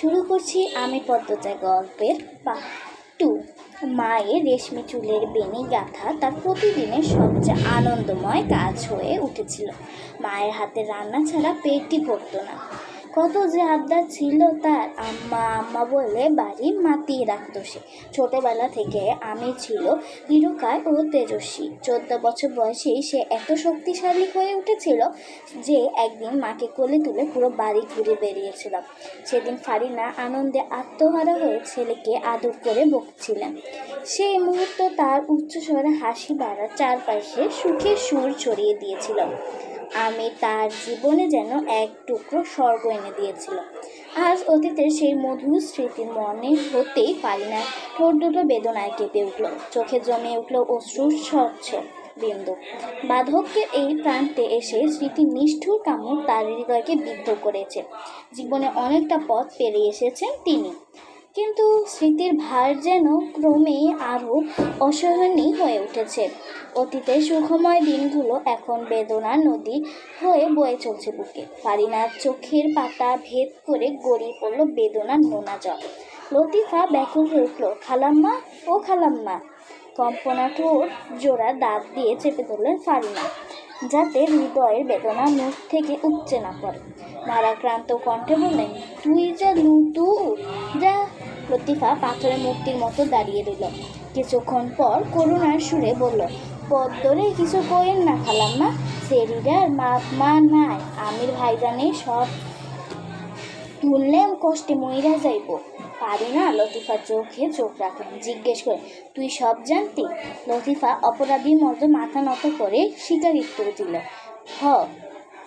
শুরু করছি আমি পদ্মজা গল্পের পার্ট 2। মায়ের রেশমি চুলের বেনি গাঁথা তার প্রতিদিনের সবচেয়ে আনন্দময় কাজ হয়ে উঠেছিল। মায়ের হাতে রান্না ছাড়া পেটই ভরত না। কত যে আবদার ছিল তার, আম্মা আম্মা বলে বাড়ি মাতিয়ে রাখত সে। ছোটবেলা থেকে আমি ছিল দৃঢ়কায় ও তেজস্বী। 14 বছর বয়সেই সে এত শক্তিশালী হয়ে উঠেছিল যে একদিন মাকে কোলে তুলে পুরো বাড়ি ঘুরে বেরিয়েছিল। সেদিন ফারিনা আনন্দে আত্মহারা হয়ে ছেলেকে আদর করে বকছিলেন। সেই মুহূর্ত তার উচ্চস্বরে হাসি বাড়া চারপাশে সুখের সুর ছড়িয়ে দিয়েছিল। আমি তার জীবনে যেন এক টুকরো স্বর্গ এনে দিয়েছিল। আজ অতীতের সেই মধুর স্মৃতির মনে হতেই ফারিনার ঠোঁট দুটো বেদনায় কেঁপে উঠল, চোখে জমে উঠল অশ্রুর স্বচ্ছ বিন্দু। বার্ধক্যের এই প্রান্তে এসে স্মৃতির নিষ্ঠুর কামড় তার হৃদয়কে বিদ্ধ করেছে। জীবনে অনেকটা পথ পেরিয়ে এসেছেন তিনি, কিন্তু স্মৃতির ভার যেন ক্রমে আরও অসহনীয় হয়ে উঠেছে। অতীতের সুখময় দিনগুলো এখন বেদনার নদী হয়ে বয়ে চলছে বুকে। ফারিনার চোখের পাতা ভেদ করে গড়িয়ে পড়ল বেদনার নোনা জল। লতিফা ব্যাকুল হয়ে উঠল, খালাম্মা ও খালাম্মা। কম্পনা ঠোঁট জোড়া দাঁত দিয়ে চেপে ধরলেন ফারিনা, যাতে হৃদয়ের বেদনা মুখ থেকে উপচে না পড়ে। ভারাক্রান্ত কণ্ঠে বললেন, তুই যা লুতু যা। লতিফা পাথরের মূর্তির মতো দাঁড়িয়ে রইল। কিছুক্ষণ পর করুণার সুরে বলল, পদ্মরে কিছু করেন না খালাম্মা, সেরিডার মা নাই, আমির ভাইজানে সব তুললে কষ্টে মইরা যাইব। পারি না। লতিফা চোখে চোখ রাখলেন, জিজ্ঞেস করে, তুই সব জানতি? লতিফা অপরাধীর মতো মাথা নত করে স্বীকারিত্ব দিল।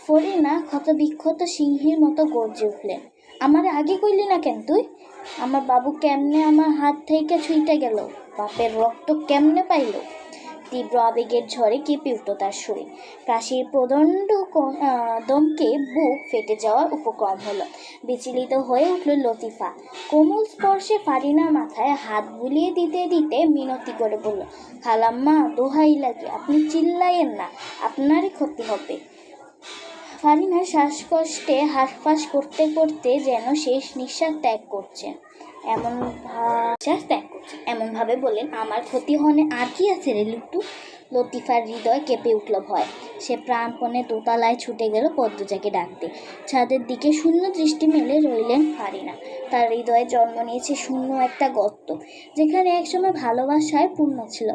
ফরিনা ক্ষতবিক্ষত সিংহীর মতো গর্জে উঠলেন, আমার আগে কইলি না কেন তুই? আমার বাবু কেমনে আমার হাত থেকে ছুঁইতে গেল? বাপের রক্ত কেমনে পাইল? তীব্র আবেগের ঝড়ে কেঁপে উঠল তার শরীর। কাশির প্রদণ্ড দমকে বুক ফেটে যাওয়ার উপক্রম হলো। বিচলিত হয়ে উঠল লতিফা। কোমল স্পর্শে ফারিনার মাথায় হাত বুলিয়ে দিতে দিতে মিনতি করে বলল, খালাম্মা দোহাই লাগে, আপনি চিল্লাইয়েন না, আপনারই ক্ষতি হবে। ফারিনা শ্বাসকষ্টে হাঁসফাঁস করতে করতে যেন শেষ নিঃশ্বাস ত্যাগ করছেন। এমনভাবে বললেন, আমার ক্ষতি হনে আর কি আছে রে লুটু? লতিফার হৃদয় কেঁপে উঠল ভয়। সে প্রাণপণে দোতলায় ছুটে গেল পদ্মজাকে ডাকতে। ছাদের দিকে শূন্য দৃষ্টি মেলে রইলেন ফারিনা। তার হৃদয়ে জন্ম নিয়েছে শূন্য একটা গর্ত, যেখানে একসময় ভালোবাসায় পূর্ণ ছিল।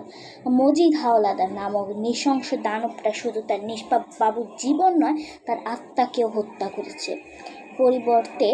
মজিদ হাওলাদার নামক নৃশংস দানবটা শুধু তার নিষ্পাপ বাবুর জীবন নয়, তার আত্মাকেও হত্যা করেছে। পরিবর্তে